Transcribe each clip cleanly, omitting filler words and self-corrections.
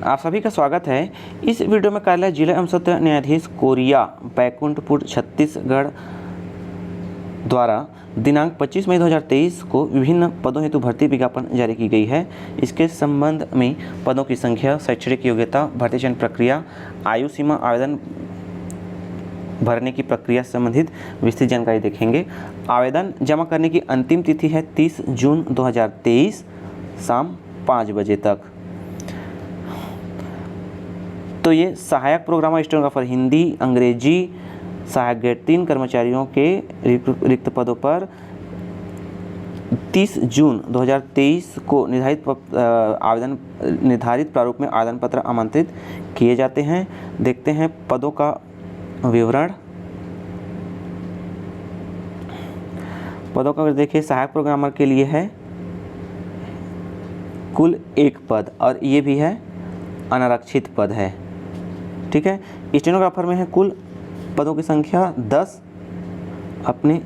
आप सभी का स्वागत है। इस वीडियो में कार्यालय जिला एवं सत्र न्यायाधीश कोरिया बैकुंठपुर छत्तीसगढ़ द्वारा दिनांक 25 मई 2023 को विभिन्न पदों हेतु भर्ती विज्ञापन जारी की गई है। इसके संबंध में पदों की संख्या, शैक्षणिक योग्यता, भर्ती चयन प्रक्रिया, आयु सीमा, आवेदन भरने की प्रक्रिया से संबंधित विस्तृत जानकारी देखेंगे। आवेदन जमा करने की अंतिम तिथि है 30 जून 2023 शाम 5 बजे तक। तो ये सहायक प्रोग्रामर स्टेनोग्राफर हिंदी, अंग्रेजी, सहायक ग्रेड 3 कर्मचारियों के रिक्त पदों पर 30 जून 2023 को निर्धारित प्रारूप में आवेदन पत्र आमंत्रित किए जाते हैं। देखते हैं पदों का विवरण। पदों का देखिए, सहायक प्रोग्रामर के लिए है कुल 1 पद और ये भी है अनारक्षित पद है। ठीक है। स्टेनोग्राफर में है कुल पदों की संख्या 10, अपने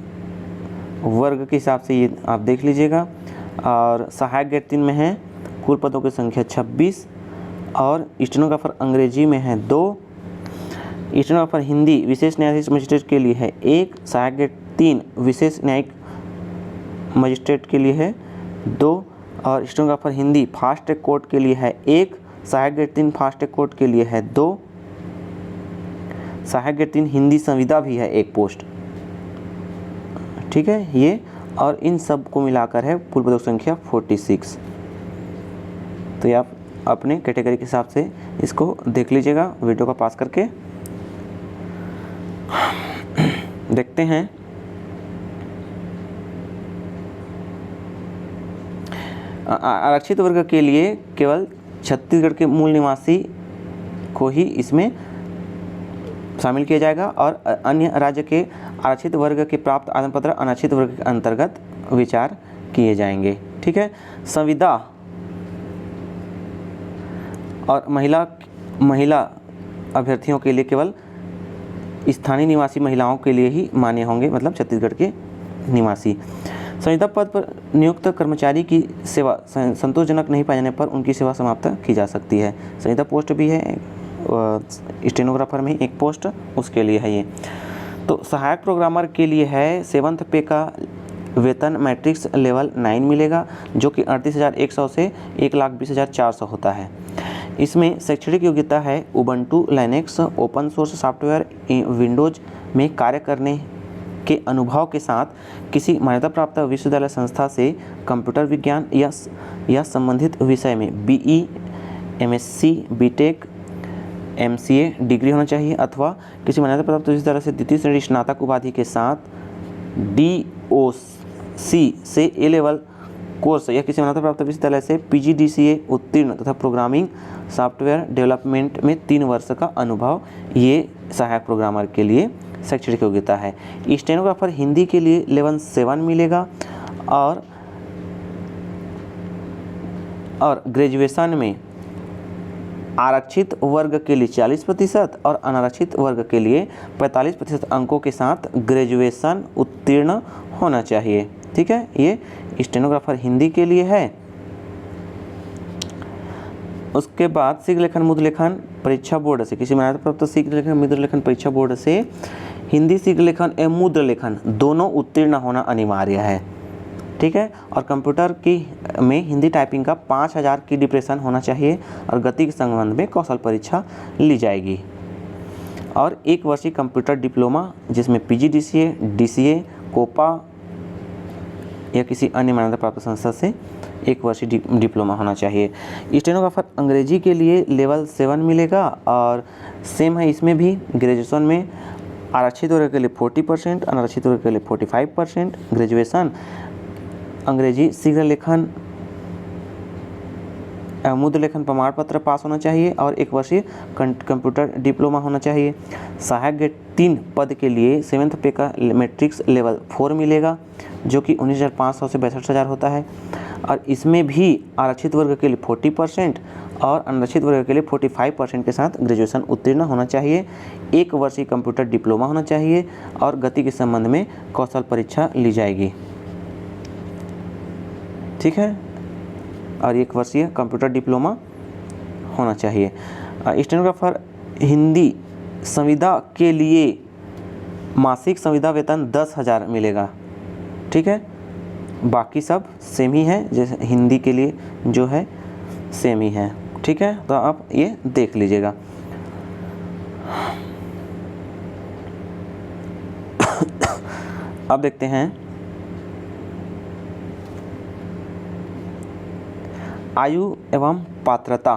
वर्ग के हिसाब से ये आप देख लीजिएगा। और सहायक ग्रेड 3 में है कुल पदों की संख्या 26 और स्टेनोग्राफर अंग्रेजी में है 2। स्टेनोग्राफर हिंदी विशेष न्यायाधीश मजिस्ट्रेट के लिए है 1, सहायक ग्रेड 3 विशेष न्यायिक मजिस्ट्रेट के लिए है 2 और stenographer Hindi fast track court के लिए है 1, सहायक ग्रेड 3 फास्ट ट्रैक कोर्ट के लिए है 2, सहायक ग्रेड 3 हिंदी संविदा भी है 1 पोस्ट। ठीक है, ये और इन सब को मिलाकर है कुल पदों की संख्या 46। तो ये आप अपने कैटेगरी के हिसाब से इसको देख लीजिएगा वीडियो का पास करके। देखते हैं आरक्षित वर्ग के लिए केवल छत्तीसगढ़ के मूल निवासी को ही इसमें शामिल किया जाएगा और अन्य राज्य के आरक्षित वर्ग के प्राप्त आवेदन पत्र अनारक्षित वर्ग के अंतर्गत विचार किए जाएंगे। ठीक है। संविदा और महिला अभ्यर्थियों के लिए केवल स्थानीय निवासी महिलाओं के लिए ही मान्य होंगे, मतलब छत्तीसगढ़ के निवासी। संविदा पद पर नियुक्त कर्मचारी की सेवा संतोषजनक नहीं पाए जाने पर उनकी सेवा समाप्त की जा सकती है। संविदा पोस्ट भी है, स्टेनोग्राफर में 1 पोस्ट उसके लिए है ये। तो सहायक प्रोग्रामर के लिए है 7th पे का वेतन मैट्रिक्स लेवल 9 मिलेगा, जो कि 38,100 से 1,20,400 होता है। इसमें शैक्षणिक योग्यता है Ubuntu Linux open source software Windows में कार्य करने के अनुभव के साथ किसी मान्यता प्राप्त विश्वविद्यालय संस्था से कंप्यूटर विज्ञान या संबंधित विषय में BE, MSc, BTech, MCA degree होना चाहिए अथवा किसी मान्यता प्राप्त विश्वविद्यालय से द्वितीय श्रेणी स्नातक उपाधि के साथ DOC से A लेवल कोर्स या किसी मान्यता प्राप्त विश्वविद्यालय से PGDCA उत्तीर्ण तथा प्रोग्रामिंग सॉफ्टवेयर डेवलपमेंट में 3 वर्ष का अनुभव, ये सहायक प्रोग्रामर के लिए शैक्षणिक योग्यता है। स्टेनोग्राफर हिंदी के लिए लेवल 7 मिलेगा और ग्रेजुएशन में आरक्षित वर्ग के लिए 40% और अनारक्षित वर्ग के लिए 45% अंकों के साथ ग्रेजुएशन उत्तीर्ण होना चाहिए। ठीक है, ये स्टेनोग्राफर हिंदी के लिए है। उसके बाद शीघ्र लेखन मुद्र लेखन परीक्षा बोर्ड से किसी मान्यता प्राप्त शीघ्र लेखन मुद्र लेखन परीक्षा बोर्ड से हिंदी शीघ्र लेखन एवं मुद्र लेखन दोनों उत्तीर्ण होना अनिवार्य है। ठीक है। और कंप्यूटर में हिंदी टाइपिंग का 5000 की डिप्रेशन होना चाहिए और गति के संबंध में कौशल परीक्षा ली जाएगी। और 1 वर्षीय कंप्यूटर डिप्लोमा जिसमें PGDCA, DCA, कोपा या किसी अन्य मान्यता प्राप्त संस्था से 1 वर्षीय डिप्लोमा होना चाहिए। स्टेनोग्राफर अंग्रेजी के लिए लेवल 7 मिलेगा और सेम है, इसमें भी ग्रेजुएशन में आरक्षित वर्ग के लिए 40%, अनारक्षित वर्ग के लिए 45%, ग्रेजुएशन अंग्रेजी शीघ्र लेखन मुद्र लेखन प्रमाण पत्र पास होना चाहिए और 1 वर्षीय कंप्यूटर डिप्लोमा होना चाहिए। सहायक ग्रेड 3 पद के लिए 7th पे का मैट्रिक्स लेवल 4 मिलेगा, जो कि 19,500 से 62,000 होता है और इसमें भी आरक्षित वर्ग के लिए 40% और अनारक्षित वर्ग के लिए 45% के साथ ग्रेजुएशन उत्तीर्ण होना चाहिए। 1 वर्षीय कंप्यूटर डिप्लोमा होना चाहिए और गति के संबंध में कौशल परीक्षा ली जाएगी। ठीक है, और 1 वर्षीय कंप्यूटर डिप्लोमा होना चाहिए। स्टेनोग्राफर हिंदी संविदा के लिए मासिक संविदा वेतन 10,000 मिलेगा। ठीक है, बाकी सब सेम ही है, जैसे हिंदी के लिए जो है सेम ही है। ठीक है, तो आप ये देख लीजिएगा। अब देखते हैं आयु एवं पात्रता।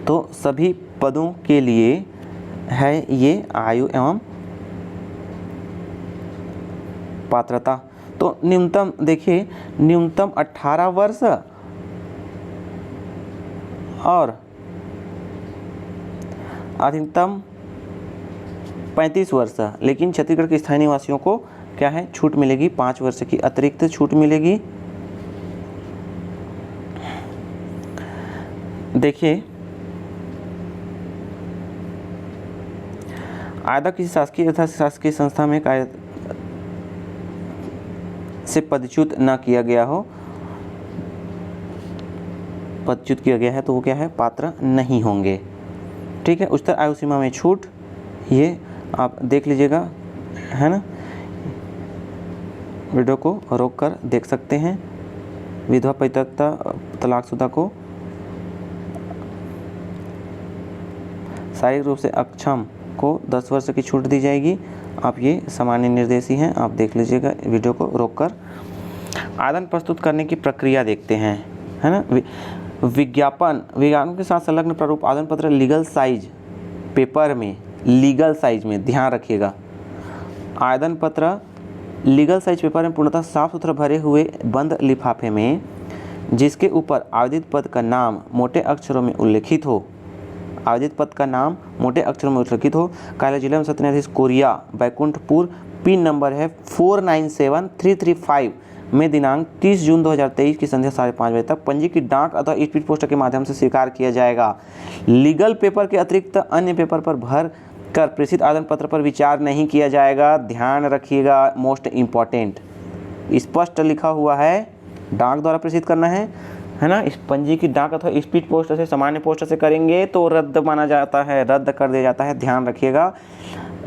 तो सभी पदों के लिए है ये आयु एवं पात्रता। तो न्यूनतम देखिए, न्यूनतम 18 वर्ष और अधिकतम 35 वर्ष। लेकिन छत्तीसगढ़ के स्थायी निवासियों को क्या है, छूट मिलेगी, 5 वर्ष की अतिरिक्त छूट मिलेगी। देखिए, आयदा किसी शासकीय तथा शासकीय संस्था में कार्य से पदच्युत न किया गया हो, पदच्युत किया गया है तो वो क्या है, पात्र नहीं होंगे। ठीक है, उच्चतर आयु सीमा में छूट, ये आप देख लीजिएगा, है ना। वीडियो को रोक कर देख सकते हैं। विधवा परित्यक्ता तलाकशुदा को शारीरिक रूप से अक्षम को 10 वर्ष की छूट दी जाएगी। आप ये सामान्य निर्देश ही हैं, आप देख लीजिएगा वीडियो को रोककर। आवेदन प्रस्तुत करने की प्रक्रिया देखते हैं, है ना। विज्ञापन के साथ संलग्न प्रारूप आवेदन पत्र लीगल साइज पेपर में, लीगल साइज में ध्यान रखिएगा, आवेदन पत्र लीगल साइज पेपर में पूर्णतः साफ सुथरा भरे हुए बंद लिफाफे में, जिसके ऊपर आवेदित पद का नाम मोटे अक्षरों में उल्लेखित हो, आवेदित पद का नाम मोटे अक्षरों में उल्लेखित हो। कार्यालय जिला में सत्र न्यायाधीश कोरिया बैकुंठपुर, पिन नंबर है 497335 में दिनांक 30 जून 2023 की संध्या 5:30 बजे तक पंजी की डाक अथवा स्पीड पोस्ट के माध्यम से स्वीकार किया जाएगा। लीगल पेपर के अतिरिक्त अन्य पेपर पर भर कर प्रेषित आवेदन पत्र पर विचार नहीं किया जाएगा। ध्यान रखिएगा, मोस्ट इम्पॉर्टेंट, स्पष्ट लिखा हुआ है, डाक द्वारा प्रेषित करना है ना। इस पंजी की डाक अथवा स्पीड पोस्ट से, सामान्य पोस्ट से करेंगे तो रद्द माना जाता है, रद्द कर दिया जाता है। ध्यान रखिएगा,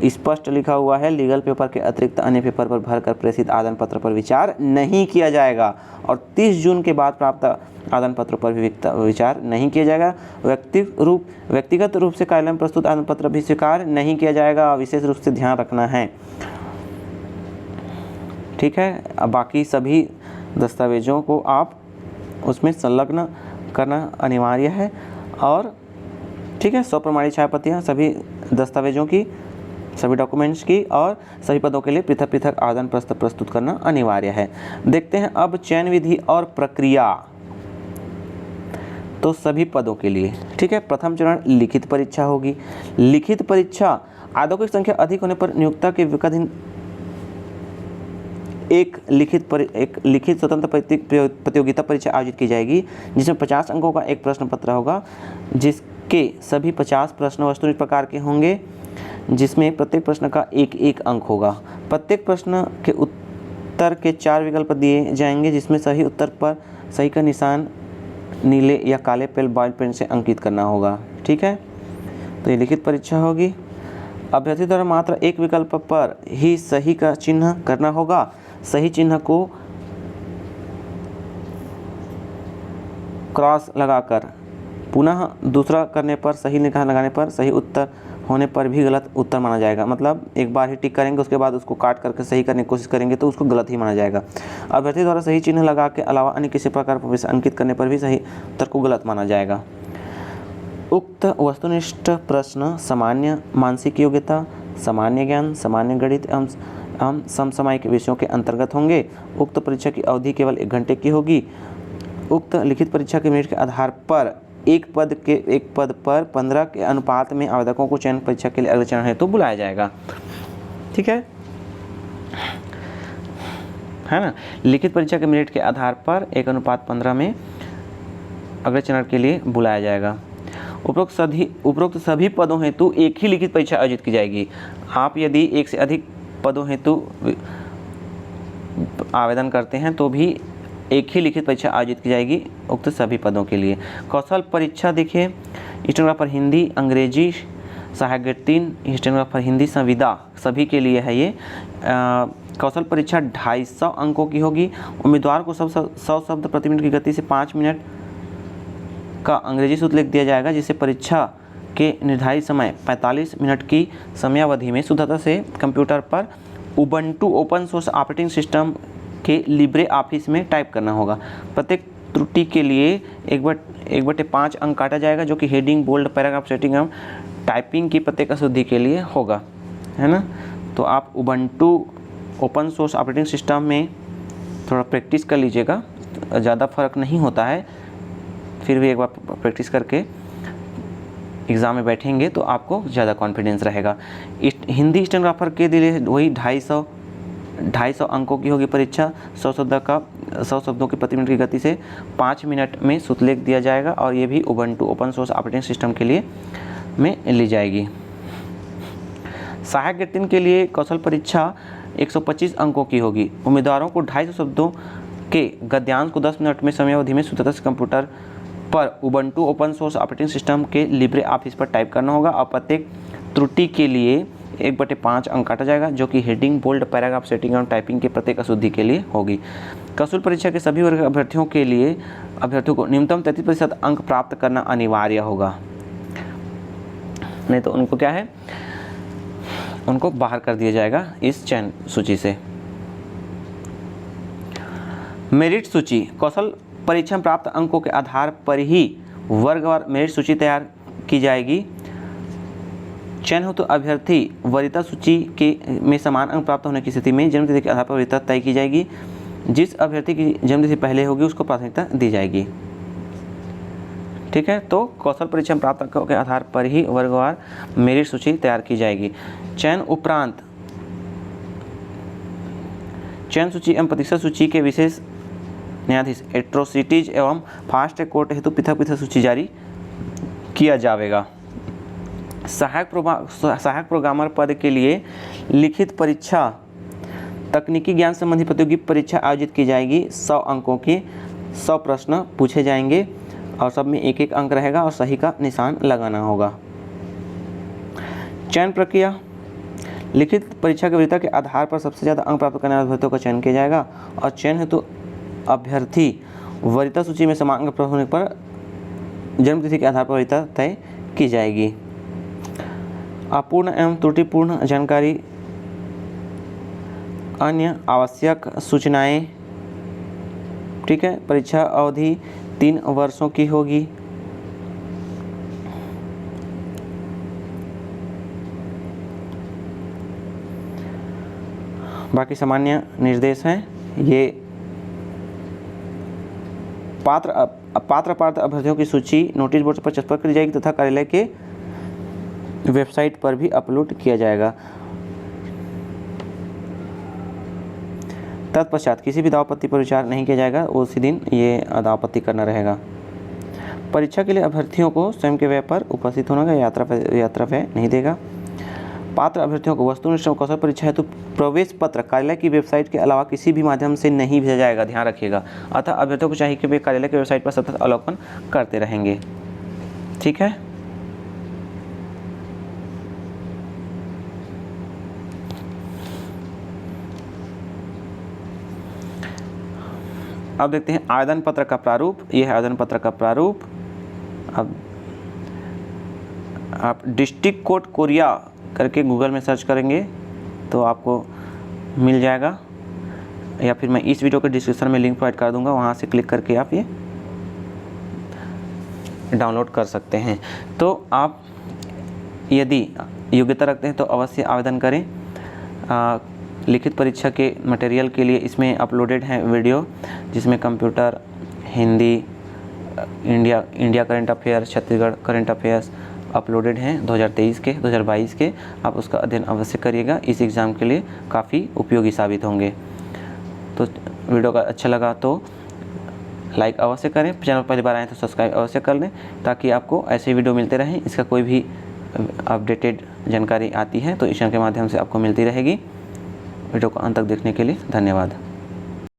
स्पष्ट लिखा हुआ है, लीगल पेपर के अतिरिक्त अन्य पेपर पर भरकर प्रेषित आवेदन पत्र पर विचार नहीं किया जाएगा। और 30 जून के बाद प्राप्त आवेदन पत्रों पर भी विचार नहीं किया जाएगा। व्यक्तिगत रूप से कार्यालय में प्रस्तुत आवेदन पत्र भी स्वीकार नहीं किया जाएगा, विशेष रूप से ध्यान रखना है। ठीक है, अब बाकी सभी दस्तावेजों को आप उसमें संलग्न करना अनिवार्य है। और ठीक है, स्वप्रमाणित छायाप्रतियाँ सभी दस्तावेजों की, सभी डॉक्यूमेंट्स की, और सभी पदों के लिए पृथक पृथक आवेदन प्रस्तुत करना अनिवार्य है। देखते हैं अब चयन विधि और प्रक्रिया। तो सभी पदों के लिए, ठीक है, प्रथम चरण लिखित परीक्षा होगी। लिखित परीक्षा, आवेदकों की संख्या अधिक होने पर नियोक्ता के विवेकाधीन एक लिखित स्वतंत्र प्रतियोगिता परीक्षा आयोजित की जाएगी, जिसमें 50 अंकों का एक प्रश्न पत्र होगा, जिसके सभी 50 प्रश्न वस्तुनिष्ठ प्रकार के होंगे, जिसमें प्रत्येक प्रश्न का एक अंक होगा। प्रत्येक प्रश्न के उत्तर के 4 विकल्प दिए जाएंगे, जिसमें सही उत्तर पर सही का निशान नीले या काले बॉल पेन से अंकित करना होगा। ठीक है, तो ये लिखित परीक्षा होगी। अभ्यर्थी द्वारा मात्र एक विकल्प पर ही सही का चिन्ह करना होगा। सही चिन्ह को क्रॉस लगाकर पुनः दूसरा करने पर, सही निशान लगाने पर, सही उत्तर होने पर भी गलत उत्तर माना जाएगा। मतलब एक बार ही टिक करेंगे, उसके बाद उसको काट करके सही करने की कोशिश करेंगे तो उसको गलत ही माना जाएगा। अभ्यर्थी द्वारा सही चिन्ह लगा के अलावा अन्य किसी प्रकार पर अंकित करने पर भी सही उत्तर को गलत माना जाएगा। उक्त वस्तुनिष्ठ प्रश्न सामान्य मानसिक योग्यता, सामान्य ज्ञान, सामान्य गणित एवं समसामयिक विषयों के अंतर्गत होंगे। उक्त परीक्षा की अवधि केवल 1 घंटे की होगी। उक्त लिखित परीक्षा के मेरिट के आधार पर एक पद पर 15 के अनुपात में आवेदकों को चयन परीक्षा के लिए अगले चरण हेतु बुलाया जाएगा। ठीक है ना। लिखित परीक्षा के मेरिट के आधार पर 1:15 में अगले चरण के लिए बुलाया जाएगा। उपरोक्त सभी पदों हेतु एक ही लिखित परीक्षा आयोजित की जाएगी। आप यदि एक से अधिक पदों हेतु आवेदन करते हैं तो भी एक ही लिखित परीक्षा आयोजित की जाएगी उक्त सभी पदों के लिए। कौशल परीक्षा देखिए, स्टेनोग्राफर हिंदी, अंग्रेजी, सहायक ग्रेड 3, स्टेनोग्राफर हिंदी संविदा सभी के लिए है ये। कौशल परीक्षा 250 अंकों की होगी। उम्मीदवार को 100 शब्द प्रति मिनट की गति से 5 मिनट का अंग्रेजी सूत्र लिख दिया जाएगा, जिससे परीक्षा के निर्धारित समय 45 मिनट की समयावधि में शुद्धता से कंप्यूटर पर Ubuntu open source operating system के लिब्रे ऑफिस में टाइप करना होगा। प्रत्येक त्रुटि के लिए 1/5 अंक काटा जाएगा, जो कि हेडिंग, बोल्ड, पैराग्राफ सेटिंग एवं टाइपिंग की प्रत्येक अशुद्धि के लिए होगा, है ना। तो आप Ubuntu open source operating system में थोड़ा प्रैक्टिस कर लीजिएगा, ज़्यादा फर्क नहीं होता है, फिर भी एक बार प्रैक्टिस करके एग्ज़ाम में बैठेंगे तो आपको ज़्यादा कॉन्फिडेंस रहेगा। हिंदी स्टेनोग्राफर के लिए वही 250 अंकों की होगी परीक्षा। 100 शब्दों की प्रति मिनट की गति से 5 मिनट में सूत्र लिख दिया जाएगा, और ये भी Ubuntu open source operating system के लिए में ली जाएगी। सहायक ग्रेड 3 के लिए कौशल परीक्षा 125 अंकों की होगी। उम्मीदवारों को 250 शब्दों के गद्यांश को 10 मिनट में समयावधि में शुद्धता से कंप्यूटर पर Ubuntu open source operating system के लिब्रे ऑफिस पर टाइप करना होगा, और प्रत्येक त्रुटि के लिए 1/5 अंक काटा जाएगा, जो कि हेडिंग, बोल्ड, पैराग्राफ सेटिंग और टाइपिंग के प्रत्येक अशुद्धि के लिए होगी। कौशल परीक्षा के सभी वर्ग अभ्यर्थियों को न्यूनतम 33% अंक प्राप्त करना अनिवार्य होगा, नहीं तो उनको क्या है, उनको बाहर कर दिया जाएगा इस चयन सूची से। मेरिट सूची, कौशल परीक्षा में प्राप्त अंकों के आधार पर ही वर्गवार मेरिट सूची तैयार की जाएगी। चयन हो तो अभ्यर्थी वरीयता सूची के में समान अंक प्राप्त होने की स्थिति में जन्मतिथि के आधार पर वरीयता तय की जाएगी। जिस अभ्यर्थी की जन्मतिथि पहले होगी उसको प्राथमिकता दी जाएगी। ठीक है, तो कौशल परीक्षा में प्राप्त अंकों के आधार पर ही वर्गवार मेरिट सूची तैयार की जाएगी। चयन उपरांत चयन सूची एवं प्रतिशत सूची के विशेष न्यायाधीश एट्रोसिटीज एवं फास्ट कोर्ट हेतु पृथक सूची जारी किया जाएगा। सहायक प्रोग्रामर पद के लिए लिखित परीक्षा, तकनीकी ज्ञान संबंधी प्रतियोगी परीक्षा आयोजित की जाएगी। 100 अंकों के 100 प्रश्न पूछे जाएंगे और सब में 1-1 अंक रहेगा और सही का निशान लगाना होगा। चयन प्रक्रिया, लिखित परीक्षा की वरीयता के आधार पर सबसे ज़्यादा अंक प्राप्त करने वाले अभ्यर्थियों का चयन किया जाएगा, और चयन हेतु अभ्यर्थी वरीयता सूची में समान अंक प्राप्त होने पर जन्मतिथि के आधार पर वरीयता तय की जाएगी। अपूर्ण एवं त्रुटिपूर्ण जानकारी, अन्य आवश्यक सूचनाएं। ठीक है, परीक्षा अवधि 3 वर्षों की होगी। बाकी सामान्य निर्देश हैं। ये पात्र अभ्यर्थियों की सूची नोटिस बोर्ड पर छपा करी जाएगी तथा कार्यालय के वेबसाइट पर भी अपलोड किया जाएगा। तत्पश्चात किसी भी दाव आपत्ति पर विचार नहीं किया जाएगा, उसी दिन ये दाव आपत्ति करना रहेगा। परीक्षा के लिए अभ्यर्थियों को स्वयं के व्यय पर उपस्थित होना, यात्रा व्यय नहीं देगा। पात्र अभ्यर्थियों को वस्तुनिष्ठ कौशल परीक्षा हेतु प्रवेश पत्र कार्यालय की वेबसाइट के अलावा किसी भी माध्यम से नहीं भेजा जाएगा, ध्यान रखिएगा। अतः अभ्यर्थियों को चाहिए कि वे कार्यालय की वेबसाइट पर सतत अवलोकन करते रहेंगे। ठीक है, अब देखते हैं आवेदन पत्र का प्रारूप। यह है आवेदन पत्र का प्रारूप। अब आप डिस्ट्रिक्ट कोर्ट कोरिया करके गूगल में सर्च करेंगे तो आपको मिल जाएगा, या फिर मैं इस वीडियो के डिस्क्रिप्शन में लिंक प्रोवाइड कर दूंगा, वहाँ से क्लिक करके आप ये डाउनलोड कर सकते हैं। तो आप यदि योग्यता रखते हैं तो अवश्य आवेदन करें। लिखित परीक्षा के मटेरियल के लिए इसमें अपलोडेड है वीडियो, जिसमें computer, Hindi, India current affairs, Chhattisgarh current affairs uploaded हैं 2023 के 2022 के। आप उसका अध्ययन अवश्य करिएगा, इस एग्ज़ाम के लिए काफ़ी उपयोगी साबित होंगे। तो वीडियो का अच्छा लगा तो लाइक अवश्य करें, चैनल पहली बार आए तो सब्सक्राइब अवश्य कर लें, ताकि आपको ऐसे वीडियो मिलते रहें। इसका कोई भी अपडेटेड जानकारी आती है तो इस चैनल के माध्यम से आपको मिलती रहेगी। वीडियो को अंत तक देखने के लिए धन्यवाद।